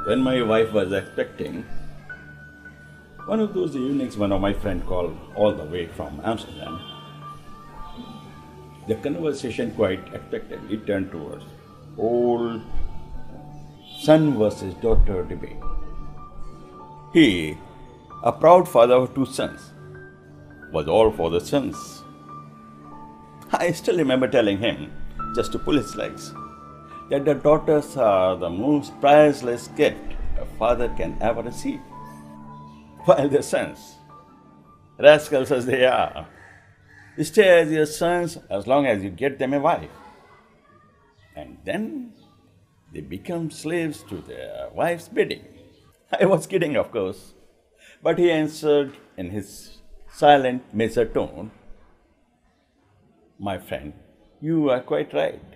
When my wife was expecting, one of those evenings, one of my friends called all the way from Amsterdam. The conversation quite expectedly turned towards old son versus daughter debate. He, a proud father of two sons, was all for the sons. I still remember telling him, just to pull his legs, that the daughters are the most priceless gift a father can ever receive. While the sons, rascals as they are, stay as your sons as long as you get them a wife. And then they become slaves to their wife's bidding. I was kidding, of course, but he answered in his silent, measured tone, "My friend, you are quite right.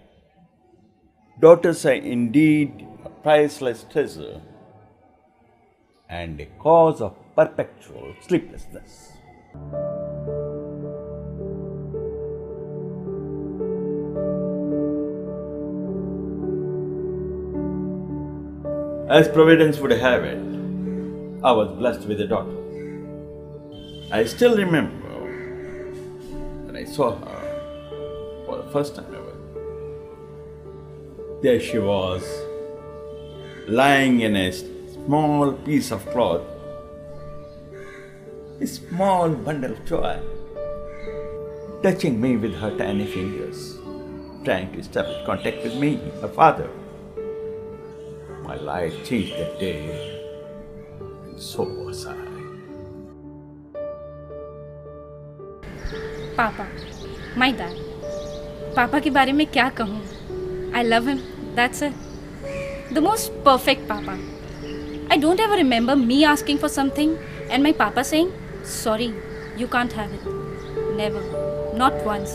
Daughters are indeed a priceless treasure and a cause of perpetual sleeplessness." As Providence would have it, I was blessed with a daughter. I still remember when I saw her for the first time ever. There she was, lying in a small piece of cloth, a small bundle of joy, touching me with her tiny fingers, trying to establish contact with me, her father. My life changed that day, and so was I. पापा, my dad. पापा के बारे में क्या कहूँ? I love him. That's it. The most perfect papa. I don't ever remember me asking for something and my papa saying, "Sorry, you can't have it." Never. Not once.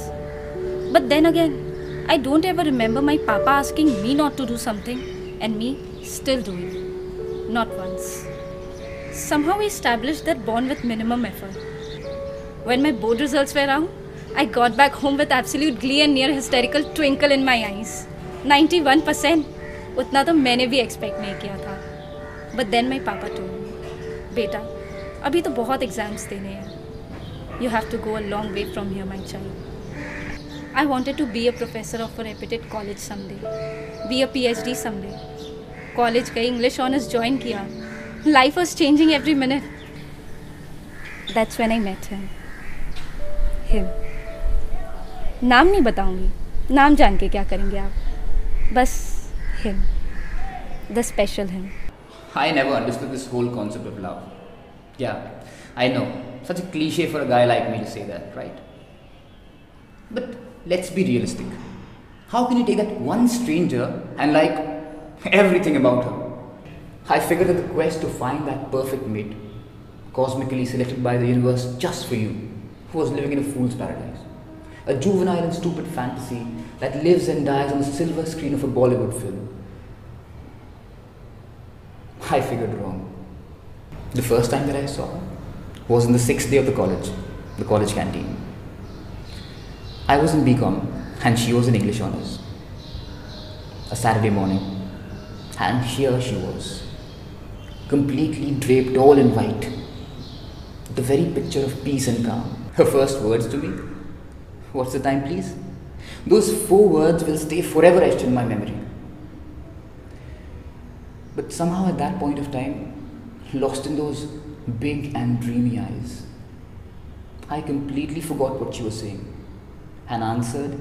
But then again, I don't ever remember my papa asking me not to do something and me still doing it. Not once. Somehow we established that bond with minimum effort. When my board results were out, I got back home with absolute glee and near hysterical twinkle in my eyes. 91%. उतना तो मैंने भी expect नहीं किया था. But then my papa told me, "बेटा, अभी तो बहुत एग्जाम्स देने हैं. You have to go a long way from here, my child." I wanted to be a professor of a reputed college someday. Be a PhD someday. College गई, English honors join किया. Life was changing every minute. That's when I met him. Him. नाम नहीं बताऊंगी. नाम जान के क्या करेंगे आप? बस him. The special him. I never understood this whole concept of love. Yeah, I know. Such a cliche for a guy like me to say that, right? But let's be realistic. How can you take that one stranger and like everything about her? I figured that the quest to find that perfect mate, cosmically selected by the universe just for you, was living in a fool's paradise. A juvenile and stupid fantasy that lives and dies on the silver screen of a Bollywood film. I figured wrong. The first time that I saw her was on the 6th day of the college canteen. I was in BCom and she was in English honors. A Saturday morning, and here she was, completely draped all in white, the very picture of peace and calm. Her first words to me, "What's the time, please?" Those 4 words will stay forever etched in my memory. But somehow at that point of time, lost in those big and dreamy eyes, I completely forgot what she was saying and answered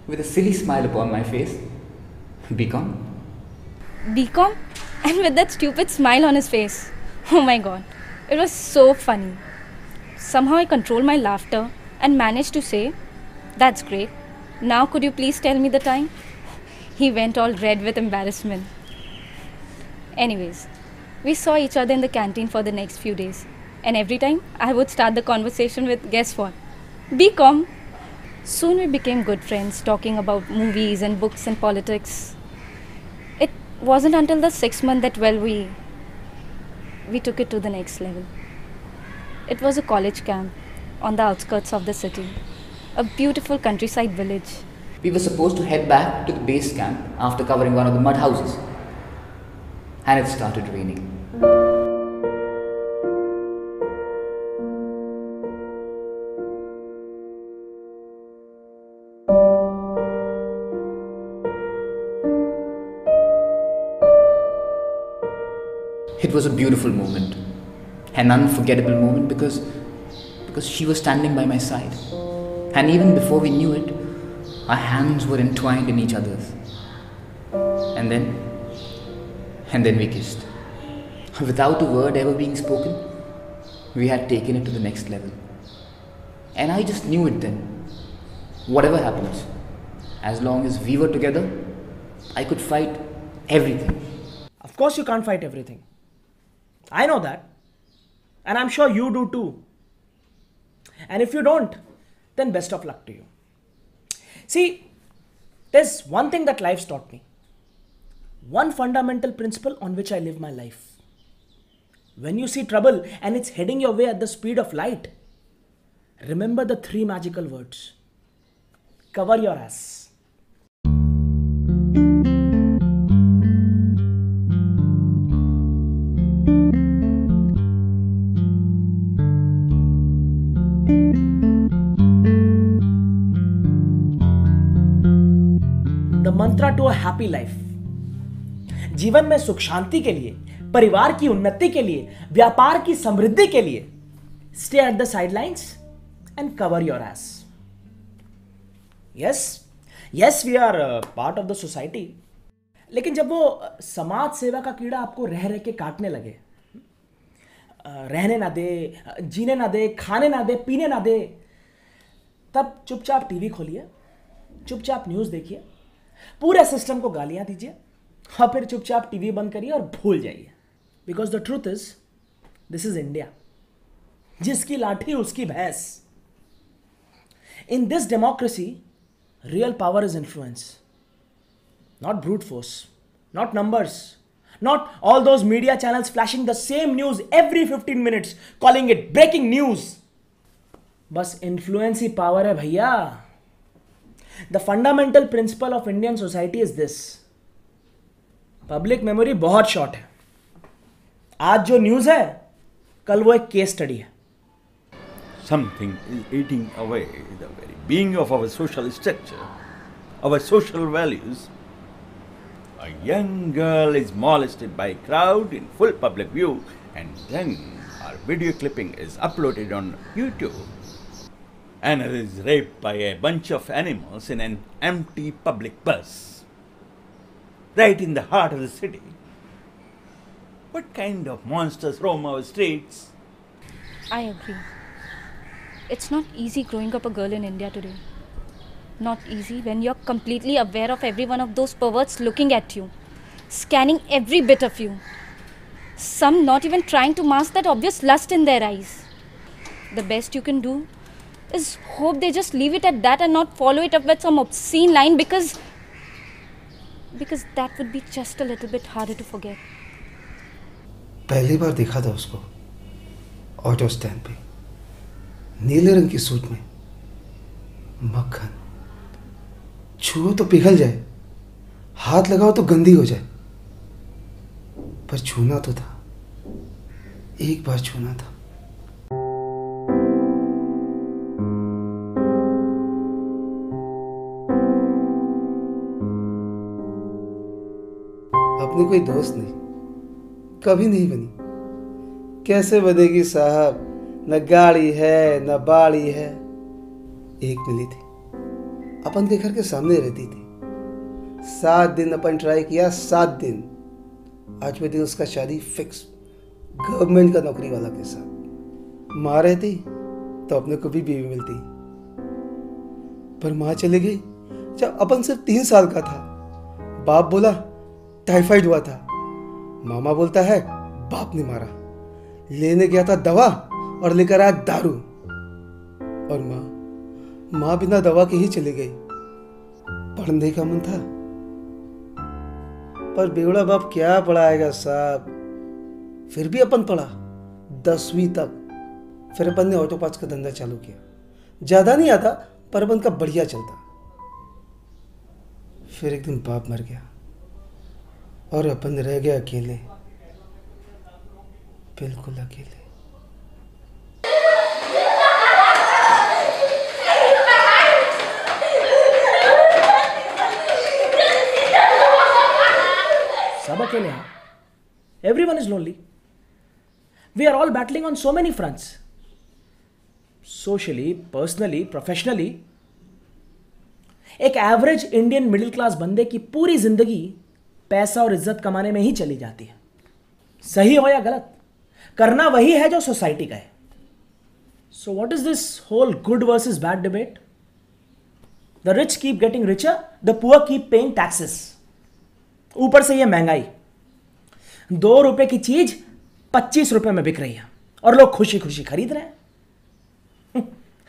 with a silly smile upon my face, "BCom." BCom? And with that stupid smile on his face. Oh my god. It was so funny. Somehow I controlled my laughter and managed to say, "That's great. Now could you please tell me the time?" He went all red with embarrassment. Anyways, we saw each other in the canteen for the next few days. And every time I would start the conversation with, "Guess what? BCom." Soon we became good friends, talking about movies and books and politics. It wasn't until the 6th month that, well, we took it to the next level. It was a college camp on the outskirts of the city, a beautiful countryside village. We were supposed to head back to the base camp after covering one of the mud houses. and it started raining. It was a beautiful moment, an unforgettable moment because she was standing by my side. And even before we knew it, our hands were entwined in each other's. And then we kissed. Without a word ever being spoken, we had taken it to the next level. And I just knew it then. Whatever happens, as long as we were together, I could fight everything. Of course you can't fight everything. I know that. And I'm sure you do too. And if you don't, then best of luck to you. See, there's one thing that life's taught me. One fundamental principle on which I live my life. When you see trouble and it's heading your way at the speed of light, remember the 3 magical words. Cover your ass. The mantra to a happy life. जीवन में सुख शांति के लिए, परिवार की उन्नति के लिए, व्यापार की समृद्धि के लिए, stay at the sidelines and cover your ass. Yes, we are part of the society. लेकिन जब वो समाज सेवा का कीड़ा आपको रह रह के काटने लगे, रहने ना दे, जीने ना दे, खाने ना दे, पीने ना दे, तब चुपचाप टीवी खोलिए, चुपचाप न्यूज़ देखिए, पूरे सिस्टम को गालियां दीजिए और फिर चुपचाप टीवी बंद करिए और भूल जाइए. Because the truth is, this is India. जिसकी लाठी उसकी भैंस. In this democracy, real power is influence, not brute force, not numbers, not all those media channels flashing the same news every 15 minutes calling it breaking news. बस influence ही power है भैया. The fundamental principle of Indian society is this. Public memory बहुत short है. आज जो news है, कल वो एक case study है. Something is eating away the very being of our social structure, our social values. A young girl is molested by a crowd in full public view, and then her video clipping is uploaded on YouTube. Another is raped by a bunch of animals in an empty public bus, right in the heart of the city. What kind of monsters roam our streets? I agree. It's not easy growing up a girl in India today. Not easy when you're completely aware of every one of those perverts looking at you, scanning every bit of you. Some not even trying to mask that obvious lust in their eyes. The best you can do is hope they just leave it at that and not follow it up with some obscene line because that would be just a little bit harder to forget. पहली बार देखा था उसको auto stand पे, नीले रंग की suit में, मक्खन. छुओ तो पिघल जाए, हाथ लगाओ तो गंदी हो जाए, पर छूना तो था, एक बार छूना था. अपनी कोई दोस्त नहीं, कभी नहीं बनी. कैसे बनेगी साहब, न गाड़ी है न बाड़ी है. एक मिली थी, अपन के घर के सामने रहती थी. 7 दिन अपन ट्राई किया, 7 दिन. 8वें दिन उसका शादी फिक्स, गवर्नमेंट का नौकरी वाला के साथ. माँ रहती तो अपने को भी बीवी मिलती, पर माँ चली गई जब अपन सिर्फ 3 साल का था. बाप बोला टाइफाइड हुआ था, मामा बोलता है बाप ने मारा. लेने गया था दवा और लेकर आया दारू, और माँ बिना दवा के ही चली गई. पढ़ने का मन था, पर बेवड़ा बाप क्या पढ़ाएगा साहब. फिर भी अपन पढ़ा 10वीं तक. फिर अपन ने ऑटो पार्ट्स का धंधा चालू किया. ज्यादा नहीं आता, पर अपन का बढ़िया चलता. फिर एक दिन बाप मर गया और अपन रह गए अकेले. बिल्कुल अकेले। सब अकेले हैं। Everyone is lonely. We are all battling on so many fronts. Socially, personally, professionally. एक एवरेज इंडियन मिडिल क्लास बंदे की पूरी जिंदगी पैसा और इज्जत कमाने में ही चली जाती है। सही हो या गलत, करना वही है जो सोसाइटी का है। So what is this whole good versus bad debate? The rich keep getting richer, the poor keep paying taxes. ऊपर से ये महंगाई, 2 रुपए की चीज 25 रुपए में बिक रही है और लोग खुशी खुशी खरीद रहे हैं।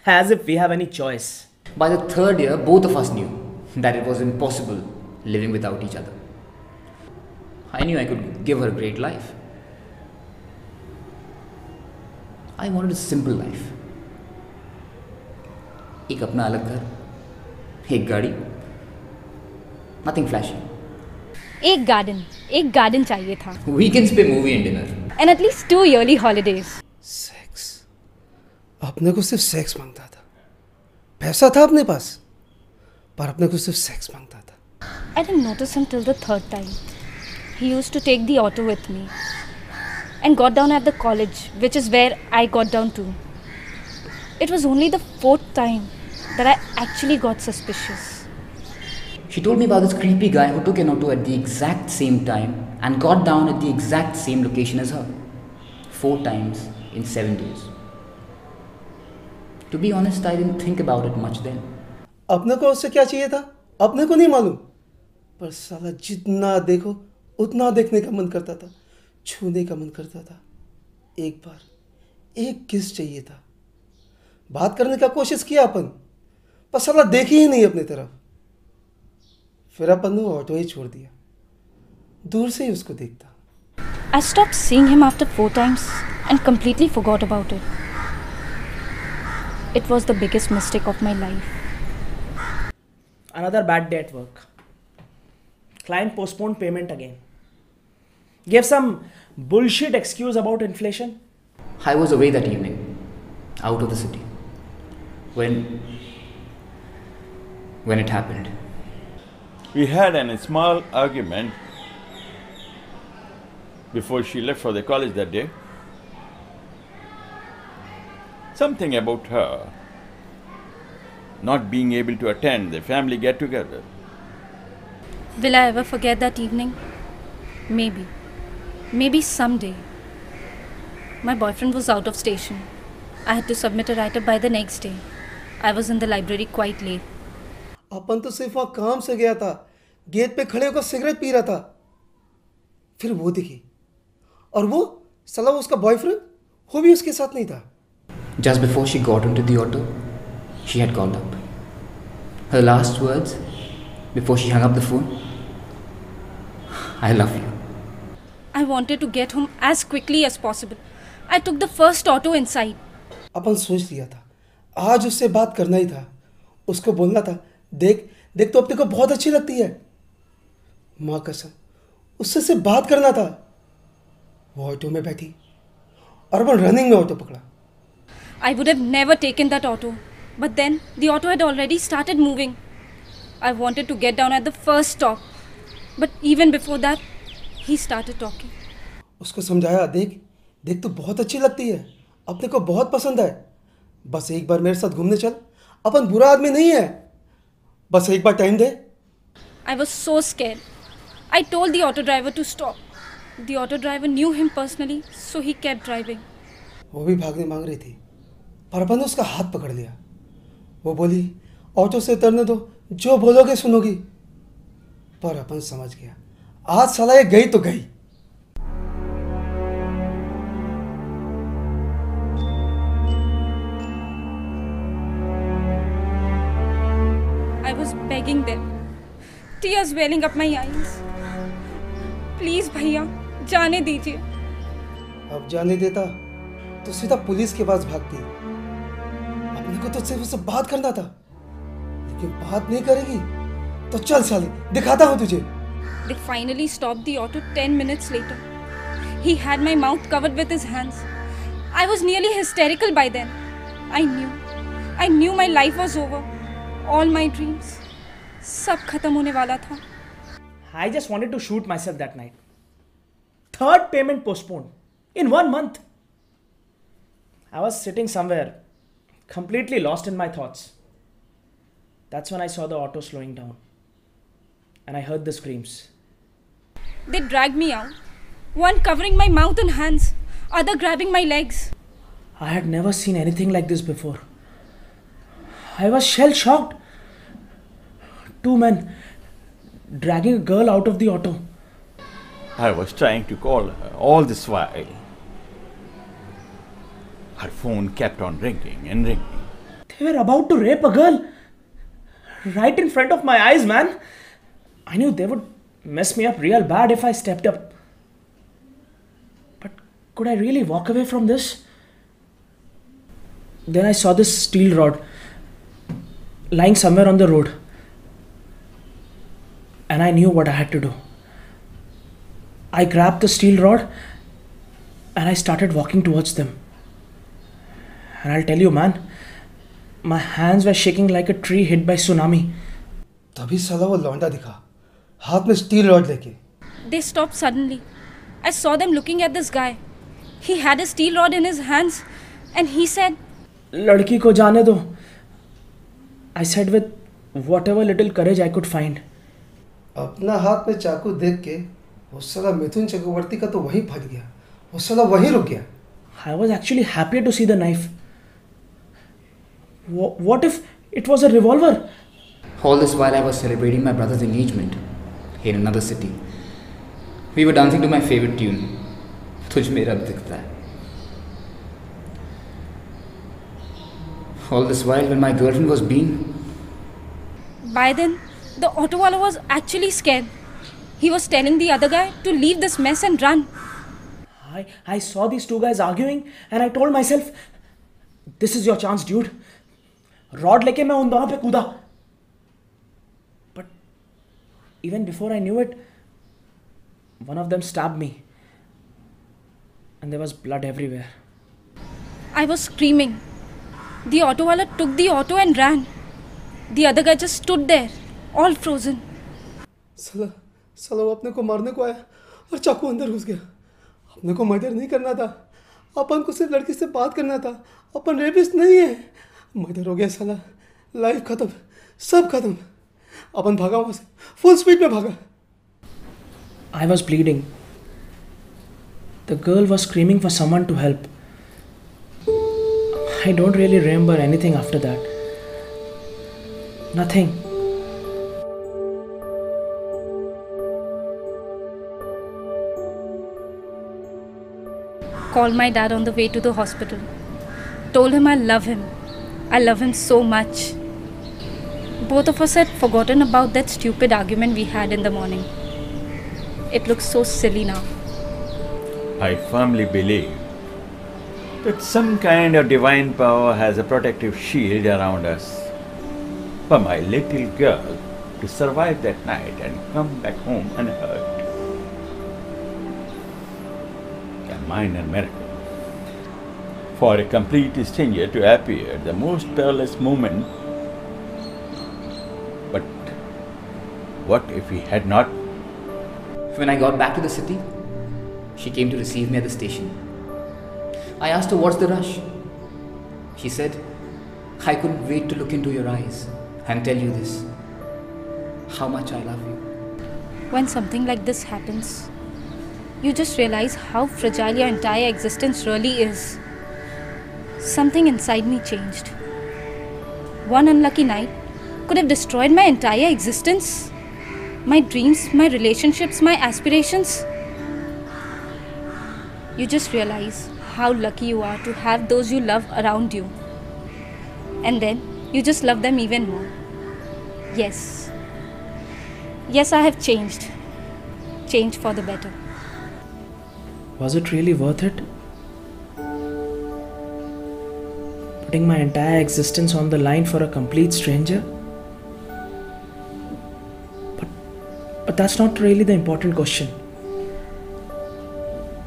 As if we have any choice. By the third year, both of us knew that it was impossible living without each other. I knew I could give her a great life. I wanted a simple life. एक अपना अलग घर, एक गाड़ी, nothing flashy. एक garden चाहिए था। Weekends पे movie and dinner. And at least 2 yearly holidays. Sex, अपने को सिर्फ सेक्स मांगता था। पैसा था अपने पास, पर अपने को सिर्फ सेक्स मांगता था। I didn't notice him till the 3rd time. He used to take the auto with me and got down at the college, which is where I got down too. It was only the 4th time that I actually got suspicious. She told me about this creepy guy who took an auto at the exact same time and got down at the exact same location as her. 4 times in 7 days. To be honest, I didn't think about it much then. अपने को उससे क्या चाहिए था अपने को नहीं मालूम, पर साला जितना देखो उतना देखने का मन करता था, छूने का मन करता था। एक बार एक किस चाहिए था। बात करने का कोशिश किया अपन, पर साला देखी ही नहीं अपनी तरफ। फिर अपन ने ऑटो ही छोड़ दिया, दूर से ही उसको देखता। I stopped seeing him after 4 times and completely forgot about it. It was the biggest mistake of my life. Another bad day at work. Client postponed payment again. Gave some bullshit excuse about inflation. I was away that evening, out of the city, when it happened. We had a small argument before she left for the college that day. Something about her not being able to attend the family get-together. Will I ever forget that evening? Maybe. Maybe someday. My boyfriend was out of station. I had to submit a write-up by the next day. I was in the library quite late. अपन तो सिर्फ वहाँ काम से गया था, gate पे खड़े होकर सिगरेट पी रहा था। फिर वो दिखी, और वो साला उसका बॉयफ्रेंड, वो भी उसके साथ नहीं था। Just before she got into the auto, she had called up. Her last words before she hung up the phone, I love you. I wanted to get home as quickly as possible. I took the first auto inside. अपन सोच लिया था, आज उससे बात करना ही था। उसको बोलना था, देख देख तो अपने को बहुत अच्छी लगती है। माँ कसम, उससे सिर्फ बात करना था। वो ऑटो में बैठी और अपन रनिंग में ऑटो पकड़ा। I would have never taken that auto. But then the auto had already started moving. I wanted to get down at the first stop. But even before that, he started talking. उसको समझाया, देख देख तो बहुत अच्छी लगती है, अपने को बहुत पसंद है। बस एक बार मेरे साथ घूमने चल, अपन बुरा आदमी नहीं है, बस एक बार टाइम दे। I was so scared. I told the auto driver to stop. The auto driver knew him personally, so he kept driving. वो भी भागने मांग रही थी, पर अपन ने उसका हाथ पकड़ लिया। वो बोली, ऑटो से उतरने दो, जो बोलोगे सुनोगी। पर अपन समझ गया, आज साला ये गई तो गई। I was begging them, tears welling up my eyes. Please भैया, जाने दीजिए. अब जाने देता तो सीधा पुलिस के पास भागती। अपने को तो सिर्फ उससे बात करना था, लेकिन बात नहीं करेगी तो चल साले, दिखाता हूँ तुझे। They finally stopped the auto 10 minutes later. He had my mouth covered with his hands. I was nearly hysterical by then. I knew my life was over. All my dreams. सब खत्म होने वाला था. I just wanted to shoot myself that night. Third payment postponed. In 1 month. I was sitting somewhere, completely lost in my thoughts. That's when I saw the auto slowing down. And I heard the screams. They dragged me out. One covering my mouth and hands, other grabbing my legs. I had never seen anything like this before. I was shell-shocked. 2 men dragging a girl out of the auto. I was trying to call her all this while. Her phone kept on ringing and ringing. They were about to rape a girl. Right in front of my eyes, man. I knew they would mess me up real bad if I stepped up. But could I really walk away from this? Then I saw this steel rod lying somewhere on the road. And I knew what I had to do. I grabbed the steel rod and I started walking towards them. And I'll tell you, man, my hands were shaking like a tree hit by tsunami. तभी साला वो लौंडा दिखा, हाथ में steel rod लेके. They stopped suddenly. I saw them looking at this guy. He had a steel rod in his hands and he said, लड़की को जाने दो. I said with whatever little courage I could find. अपना हाथ में चाकू देख के वो साला मिथुन चक्रवर्ती का तो वहीं फट गया. वो साला वहीं रुक गया. I was actually happy to see the knife. What if it was a revolver? All this while I was celebrating my brother's engagement in another city. We were dancing to my favorite tune, Tujh mein Rab Dikhta Hai. All this while when my girlfriend was being... By then, the auto wala was actually scared. He was telling the other guy to leave this mess and run. I saw these two guys arguing and I told myself, this is your chance, dude. Rod लेके मैं उन दोनों पे कूदा. But even before I knew it, one of them stabbed me. And there was blood everywhere. I was screaming. The auto wala took the auto and ran. The other guy just stood there, all frozen. साला वो अपने को मारने को आया और चाकू अंदर घुस गया. अपने को मर्डर नहीं करना था. अपन को सिर्फ लड़की से बात करना था. अपन रेपिस्ट नहीं है. मर्डर हो गया साला. लाइफ खत्म, सब खत्म. अपन भागा वहां से, फुल स्पीड में भागा. I was bleeding. The girl was screaming for someone to help. I don't really remember anything after that. Nothing. Called my dad on the way to the hospital. Told him I love him. I love him so much. Both of us had forgotten about that stupid argument we had in the morning. It looks so silly now. I firmly believe that some kind of divine power has a protective shield around us. For my little girl to survive that night and come back home unhurt. A minor miracle. For a complete stranger to appear at the most perilous moment. But what if he had not? When I got back to the city, she came to receive me at the station. I asked her what's the rush. She said, I couldn't wait to look into your eyes and tell you this, how much I love you. When something like this happens, you just realize how fragile your entire existence really is. Something inside me changed. One unlucky night could have destroyed my entire existence. My dreams, my relationships, my aspirations. You just realize how lucky you are to have those you love around you. And then you just love them even more. Yes. Yes, I have changed. Changed for the better. Was it really worth it? Putting my entire existence on the line for a complete stranger? But that's not really the important question.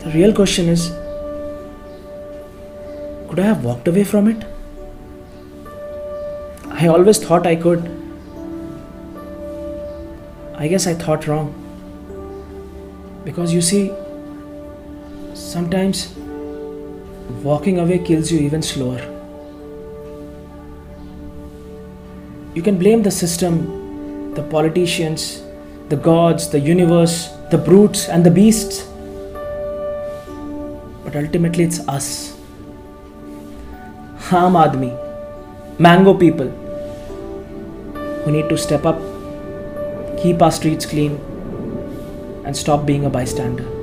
The real question is, could I have walked away from it? I always thought I could. I guess I thought wrong. Because you see, sometimes walking away kills you even slower. You can blame the system, the politicians, the gods, the universe, the brutes and the beasts. But ultimately it's us. Aam Aadmi, mango people, who need to step up, keep our streets clean and stop being a bystander.